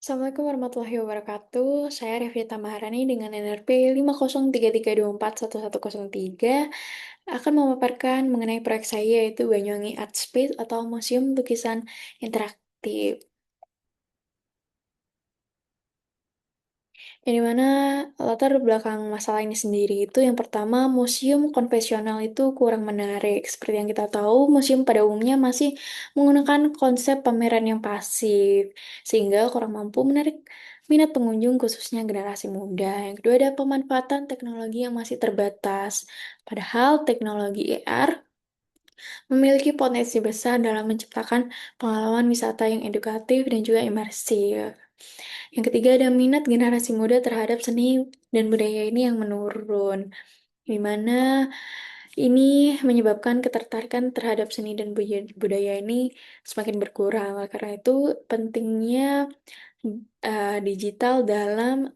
Assalamualaikum warahmatullahi wabarakatuh. Saya Revita Maharani dengan NRP 50333211103 akan memaparkan mengenai proyek saya yaitu Banyuwangi Art Space atau Museum Lukisan Interaktif. Yang dimana latar belakang masalah ini sendiri itu yang pertama, museum konvensional itu kurang menarik. Seperti yang kita tahu, museum pada umumnya masih menggunakan konsep pameran yang pasif, sehingga kurang mampu menarik minat pengunjung khususnya generasi muda. Yang kedua ada pemanfaatan teknologi yang masih terbatas. Padahal teknologi AR memiliki potensi besar dalam menciptakan pengalaman wisata yang edukatif dan juga imersif. Yang ketiga ada minat generasi muda terhadap seni dan budaya ini yang menurun, di mana ini menyebabkan ketertarikan terhadap seni dan budaya ini semakin berkurang. Karena itu pentingnya digital dalam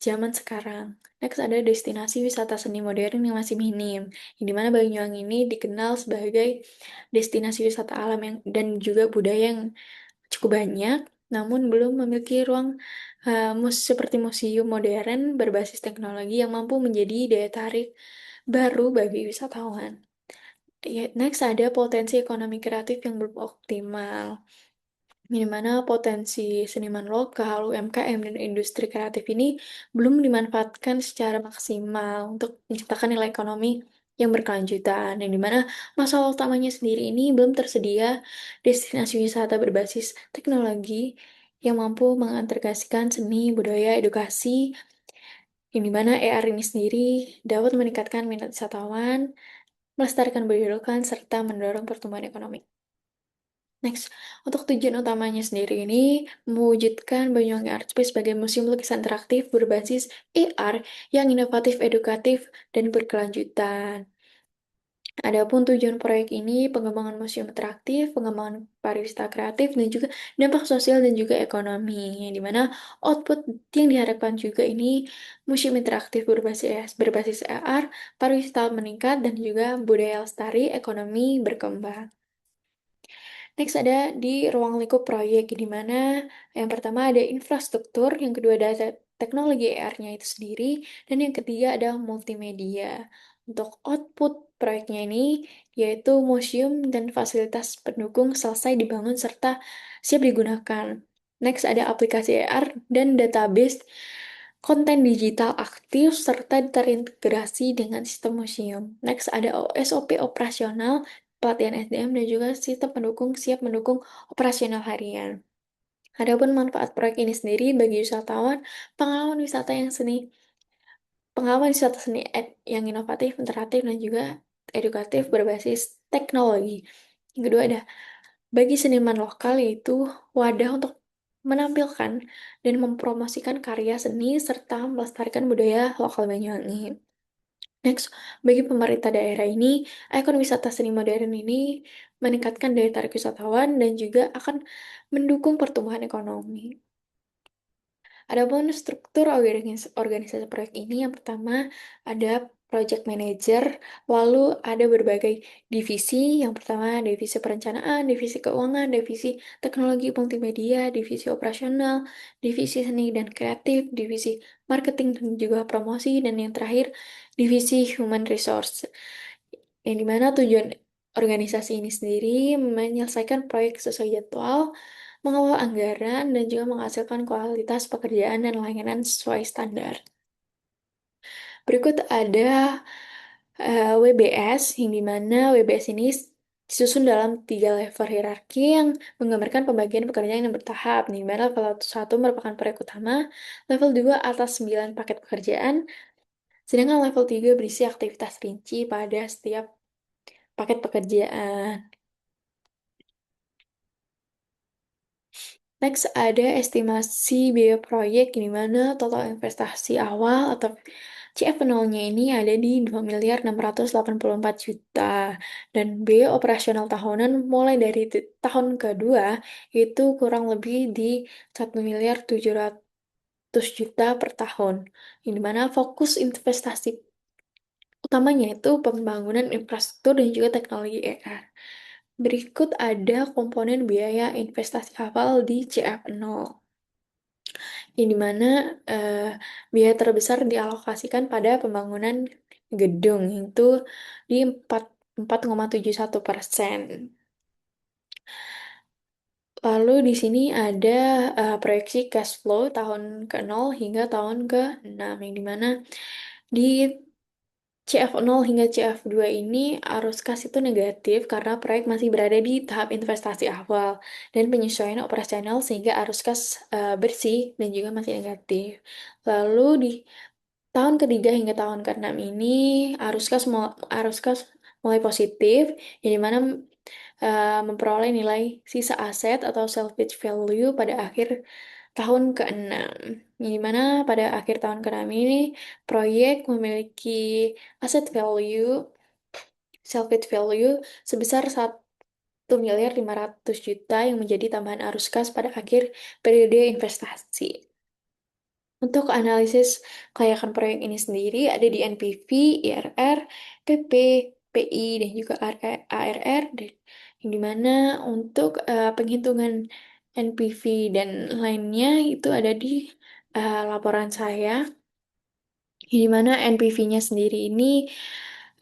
zaman sekarang. Next ada destinasi wisata seni modern yang masih minim, di mana Banyuwangi ini dikenal sebagai destinasi wisata alam yang dan juga budaya yang cukup banyak, namun belum memiliki ruang seperti museum modern berbasis teknologi yang mampu menjadi daya tarik baru bagi wisatawan. Ya, next ada potensi ekonomi kreatif yang belum optimal, di mana potensi seniman lokal, UMKM, dan industri kreatif ini belum dimanfaatkan secara maksimal untuk menciptakan nilai ekonomi yang berkelanjutan, yang dimana masalah utamanya sendiri ini belum tersedia destinasi wisata berbasis teknologi yang mampu mengintegrasikan seni, budaya, edukasi, yang dimana AR ini sendiri dapat meningkatkan minat wisatawan, melestarikan budaya lokal, serta mendorong pertumbuhan ekonomi. Next, untuk tujuan utamanya sendiri ini mewujudkan Banyuwangi Art Space sebagai museum lukisan interaktif berbasis AR yang inovatif, edukatif, dan berkelanjutan. Adapun tujuan proyek ini pengembangan museum interaktif, pengembangan pariwisata kreatif, dan juga dampak sosial dan juga ekonomi, yang dimana output yang diharapkan juga ini museum interaktif berbasis AR, pariwisata meningkat, dan juga budaya lestari, ekonomi berkembang. Next ada di ruang lingkup proyek, di mana yang pertama ada infrastruktur, yang kedua ada teknologi AR-nya itu sendiri, dan yang ketiga ada multimedia. Untuk output proyeknya ini, yaitu museum dan fasilitas pendukung selesai dibangun serta siap digunakan. Next ada aplikasi AR dan database konten digital aktif serta terintegrasi dengan sistem museum. Next ada SOP operasional, pelatihan SDM, dan juga sistem pendukung siap mendukung operasional harian. Adapun manfaat proyek ini sendiri bagi wisatawan, pengalaman wisata yang seni, pengalaman wisata seni yang inovatif, interaktif, dan juga edukatif berbasis teknologi. Yang kedua ada bagi seniman lokal yaitu wadah untuk menampilkan dan mempromosikan karya seni serta melestarikan budaya lokal Banyuwangi. Next, bagi pemerintah daerah ini, ikon wisata seni modern ini meningkatkan daya tarik wisatawan dan juga akan mendukung pertumbuhan ekonomi. Adapun struktur organisasi proyek ini, yang pertama ada project manager, lalu ada berbagai divisi. Yang pertama divisi perencanaan, divisi keuangan, divisi teknologi multimedia, divisi operasional, divisi seni dan kreatif, divisi marketing dan juga promosi, dan yang terakhir divisi human resource. Yang dimana tujuan organisasi ini sendiri menyelesaikan proyek sesuai jadwal, mengelola anggaran, dan juga menghasilkan kualitas pekerjaan dan layanan sesuai standar. Berikut ada WBS, yang dimana WBS ini disusun dalam 3 level hierarki yang menggambarkan pembagian pekerjaan yang bertahap, di mana level 1 merupakan proyek utama, level 2 atas 9 paket pekerjaan, sedangkan level 3 berisi aktivitas rinci pada setiap paket pekerjaan. Next ada estimasi biaya proyek, di mana total investasi awal atau CF0-nya ini ada di 2.684 juta, dan biaya operasional tahunan mulai dari tahun kedua itu kurang lebih di 1.700.000.000 per tahun, yang dimana fokus investasi utamanya itu pembangunan infrastruktur dan juga teknologi AR. Berikut ada komponen biaya investasi awal di CF0. yang dimana biaya terbesar dialokasikan pada pembangunan gedung, itu di 4,71%. Lalu di sini ada proyeksi cash flow tahun ke-0 hingga tahun ke-6, yang dimana di CF0 hingga CF2 ini arus kas itu negatif karena proyek masih berada di tahap investasi awal dan penyesuaian operasional sehingga arus kas bersih dan juga masih negatif. Lalu di tahun ketiga hingga tahun ke-6 ini arus kas mulai positif, yang dimana memperoleh nilai sisa aset atau salvage value pada akhir tahun ke-6. Yang dimana pada akhir tahun ke-6 ini proyek memiliki aset value, salvage value sebesar 1.500.000.000 yang menjadi tambahan arus kas pada akhir periode investasi. Untuk analisis kelayakan proyek ini sendiri ada di NPV, IRR, PP, PI, dan juga ARR, yang dimana untuk penghitungan NPV dan lainnya itu ada di laporan saya, di mana NPV-nya sendiri ini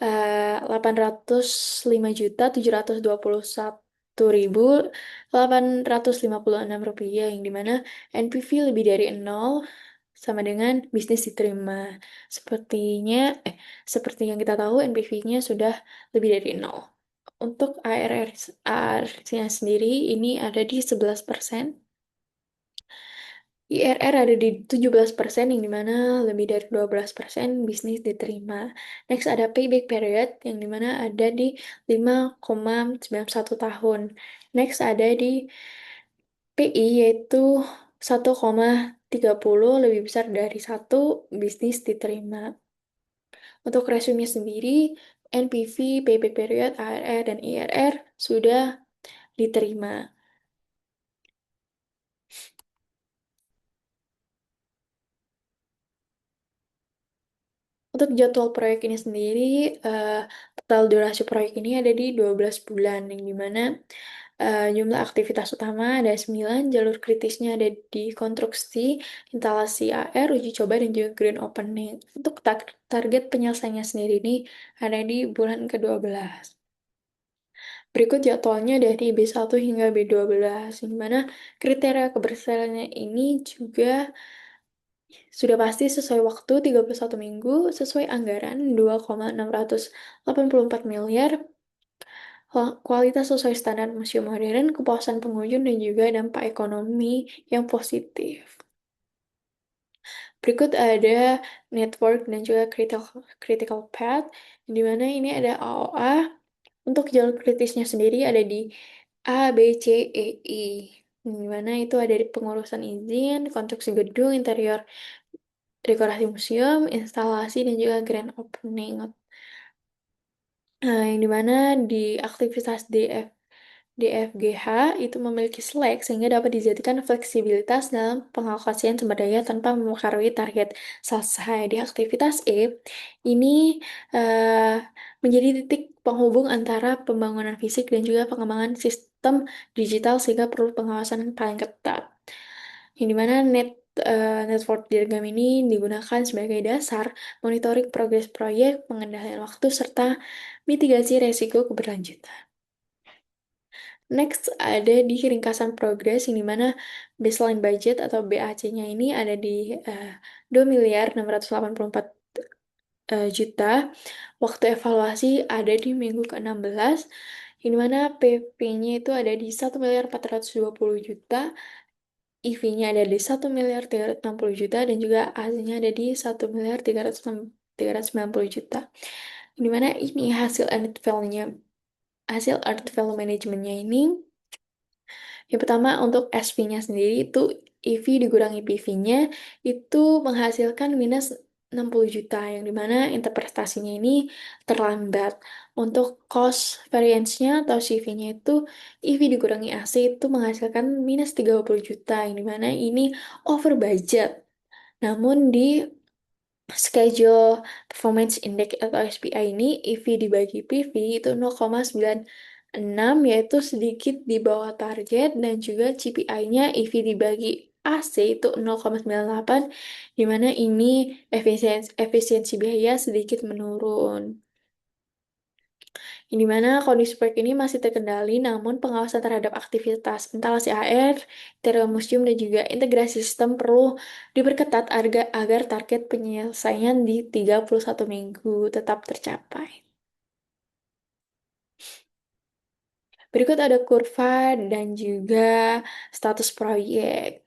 829.721.856 rupiah, yang dimana NPV lebih dari 0 sama dengan bisnis diterima. Sepertinya, seperti yang kita tahu, NPV-nya sudah lebih dari 0. Untuk ARR-nya sendiri ini ada di 11%. IRR ada di 17%, yang dimana lebih dari 12% bisnis diterima. Next ada payback period, yang dimana ada di 5,91 tahun. Next ada di PI, yaitu 1,30, lebih besar dari 1 bisnis diterima. Untuk resume sendiri, NPV, payback period, ARR, dan IRR sudah diterima. Untuk jadwal proyek ini sendiri, eh, total durasi proyek ini ada di 12 bulan, yang dimana jumlah aktivitas utama ada 9, jalur kritisnya ada di konstruksi, instalasi AR, uji coba, dan juga grand opening. Untuk target penyelesaiannya sendiri ini ada di bulan ke-12. Berikut jadwalnya dari B1 hingga B12, yang dimana kriteria keberhasilannya ini juga sudah pasti sesuai waktu 31 minggu, sesuai anggaran 2,684 miliar, kualitas sesuai standar museum modern, kepuasan pengunjung, dan juga dampak ekonomi yang positif. Berikut ada network dan juga critical path, di mana ini ada AOA. Untuk jalur kritisnya sendiri ada di A, B, C, E, I. Di mana itu ada di pengurusan izin, konstruksi gedung, interior dekorasi museum, instalasi, dan juga grand opening. Nah, yang dimana di aktivitas DFGH itu memiliki slack sehingga dapat dijadikan fleksibilitas dalam pengalokasian sumber daya tanpa mempengaruhi target selesai. Di aktivitas E, ini eh, menjadi titik penghubung antara pembangunan fisik dan juga pengembangan sistem digital sehingga perlu pengawasan yang paling ketat. Yang dimana network diagram ini digunakan sebagai dasar monitoring progres proyek, pengendalian waktu, serta mitigasi resiko keberlanjutan. Next, ada di ringkasan progres, yang dimana baseline budget atau BAC-nya ini ada di 2.684 juta. Waktu evaluasi ada di minggu ke-16, yang dimana PP-nya itu ada di 1.420 juta, EV-nya ada di 1.360 juta, dan juga AC-nya ada di 1.390 juta. Di mana ini hasil earth value manajemennya ini, yang pertama untuk SV-nya sendiri itu EV dikurangi PV-nya itu menghasilkan minus 60 juta, yang dimana interpretasinya ini terlambat. Untuk cost variance-nya atau CV-nya itu EV dikurangi AC itu menghasilkan minus 30 juta, yang dimana ini over budget. Namun di schedule performance index atau SPI ini EV dibagi PV itu 0,96, yaitu sedikit di bawah target, dan juga CPI-nya EV dibagi AC itu 0,98, di mana ini efisiensi biaya sedikit menurun. Di mana kondisi proyek ini masih terkendali, namun pengawasan terhadap aktivitas instalasi AR, interior museum, dan juga integrasi sistem perlu diperketat agar target penyelesaian di 31 minggu tetap tercapai. Berikut ada kurva dan juga status proyek,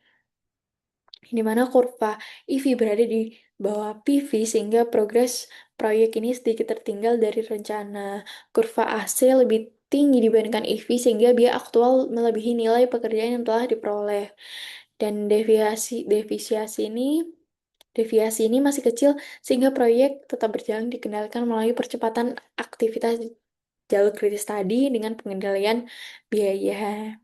di mana kurva EV berada di bawah PV sehingga progres proyek ini sedikit tertinggal dari rencana. Kurva AC lebih tinggi dibandingkan EV sehingga biaya aktual melebihi nilai pekerjaan yang telah diperoleh. Dan deviasi ini masih kecil sehingga proyek tetap berjalan dikendalikan melalui percepatan aktivitas jalur kritis tadi dengan pengendalian biaya.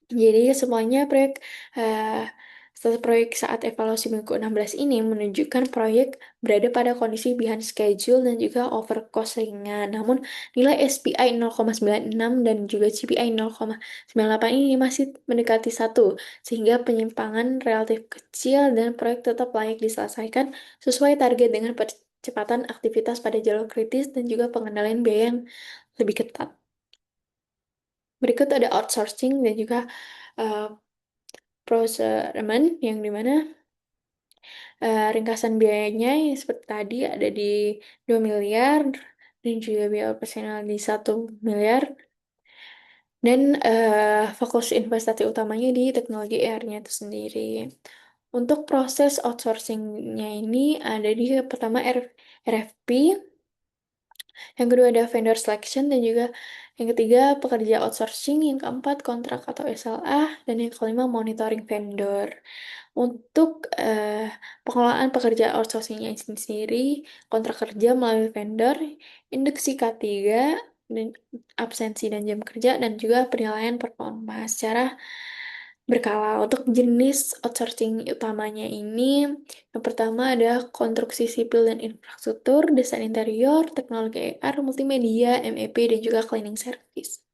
Jadi semuanya eh, status proyek saat evaluasi minggu 16 ini menunjukkan proyek berada pada kondisi behind schedule dan juga over cost ringan. Namun nilai SPI 0,96 dan juga CPI 0,98 ini masih mendekati satu, sehingga penyimpangan relatif kecil dan proyek tetap layak diselesaikan sesuai target dengan percepatan aktivitas pada jalur kritis dan juga pengendalian biaya yang lebih ketat. Berikut ada outsourcing dan juga uh, procurement yang dimana ringkasan biayanya yang seperti tadi ada di 2 miliar dan juga biaya operasional di 1 miliar, dan fokus investasi utamanya di teknologi AR-nya itu sendiri. Untuk proses outsourcing-nya ini ada di pertama RFP, yang kedua ada vendor selection, dan juga yang ketiga pekerja outsourcing, yang keempat kontrak atau SLA, dan yang kelima monitoring vendor. Untuk pengelolaan pekerja outsourcing-nya sendiri, kontrak kerja melalui vendor, induksi K3, dan absensi dan jam kerja, dan juga penilaian performa secara berkala. Untuk jenis outsourcing utamanya ini, yang pertama ada konstruksi sipil dan infrastruktur, desain interior, teknologi AR, multimedia, MEP, dan juga cleaning service.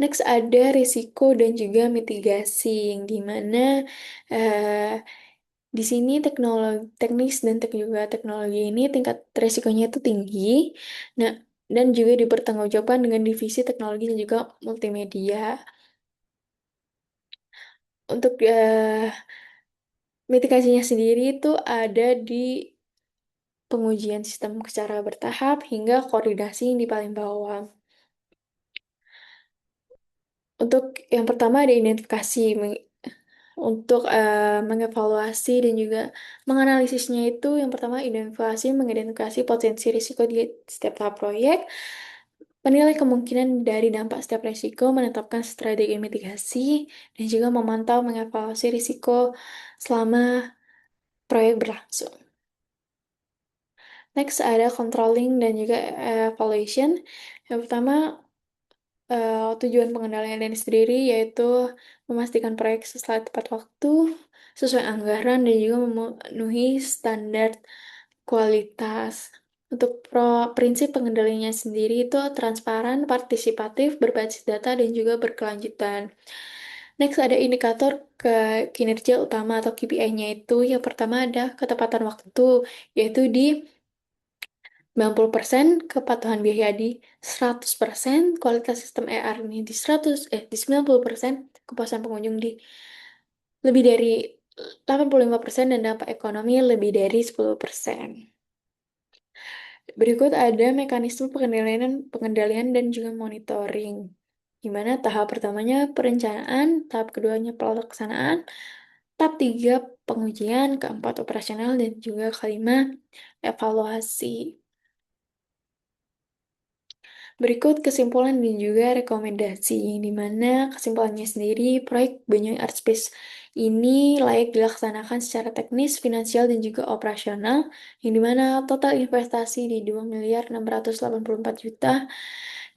Next ada risiko dan juga mitigasi, yang dimana eh, di sini teknis dan juga teknologi ini tingkat risikonya itu tinggi. Nah, dan juga dipertanggungjawabkan dengan divisi teknologi dan juga multimedia. Untuk mitigasinya sendiri itu ada di pengujian sistem secara bertahap hingga koordinasi yang di paling bawah. Untuk yang pertama ada identifikasi. Untuk mengevaluasi dan juga menganalisisnya itu, yang pertama mengidentifikasi potensi risiko di setiap tahap proyek, menilai kemungkinan dari dampak setiap risiko, menetapkan strategi mitigasi, dan juga memantau mengevaluasi risiko selama proyek berlangsung. Next ada controlling dan juga evaluation. Yang pertama, tujuan pengendalian ini sendiri yaitu memastikan proyek sesuai tepat waktu, sesuai anggaran, dan juga memenuhi standar kualitas. Untuk prinsip pengendaliannya sendiri itu transparan, partisipatif, berbasis data, dan juga berkelanjutan. Next ada indikator ke kinerja utama atau KPI-nya itu. Yang pertama ada ketepatan waktu, yaitu di 90%, kepatuhan biaya di 100%, kualitas sistem ER ini di 90%, kepuasan pengunjung di lebih dari 85%, dan dampak ekonomi lebih dari 10%. Berikut ada mekanisme pengendalian dan juga monitoring. Di mana tahap pertamanya perencanaan, tahap keduanya pelaksanaan, tahap tiga pengujian, keempat operasional, dan juga kelima evaluasi. Berikut kesimpulan dan juga rekomendasi, di mana kesimpulannya sendiri, proyek Banyuwangi Art Space ini layak dilaksanakan secara teknis, finansial, dan juga operasional, yang dimana total investasi di 2.684 juta,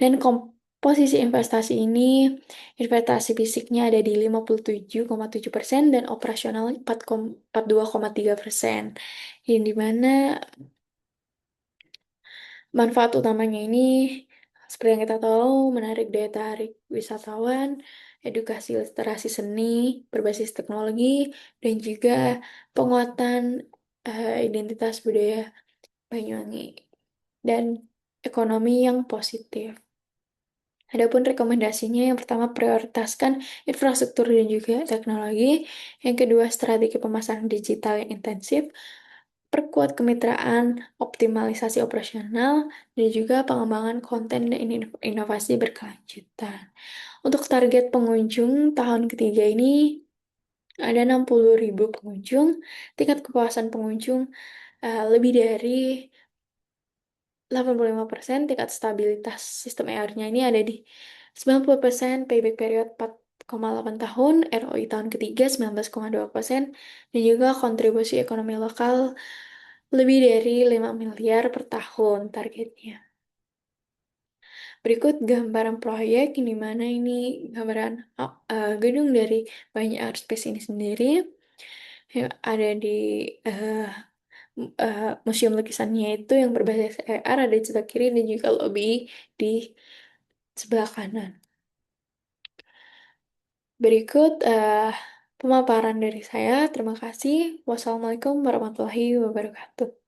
dan komposisi investasi ini, investasi fisiknya ada di 57,7% dan operasional 42,3%, yang dimana manfaat utamanya ini, seperti yang kita tahu, menarik daya tarik wisatawan, edukasi literasi seni berbasis teknologi, dan juga penguatan identitas budaya Banyuwangi dan ekonomi yang positif. Adapun rekomendasinya yang pertama prioritaskan infrastruktur dan juga teknologi, yang kedua strategi pemasaran digital yang intensif, perkuat kemitraan, optimalisasi operasional, dan juga pengembangan konten dan inovasi berkelanjutan. Untuk target pengunjung tahun ketiga ini ada 60.000 pengunjung, tingkat kepuasan pengunjung lebih dari 85%, tingkat stabilitas sistem ER-nya ini ada di 90%, payback period 4,8 tahun, ROI tahun ketiga 19,2%, dan juga kontribusi ekonomi lokal lebih dari 5 miliar per tahun targetnya. Berikut gambaran proyek, di mana ini gambaran gedung dari banyak Airspace ini sendiri yang ada di eh, museum lukisannya itu yang berbasis AR ada di sebelah kiri dan juga lobby di sebelah kanan. Berikut pemaparan dari saya. Terima kasih. Wassalamualaikum warahmatullahi wabarakatuh.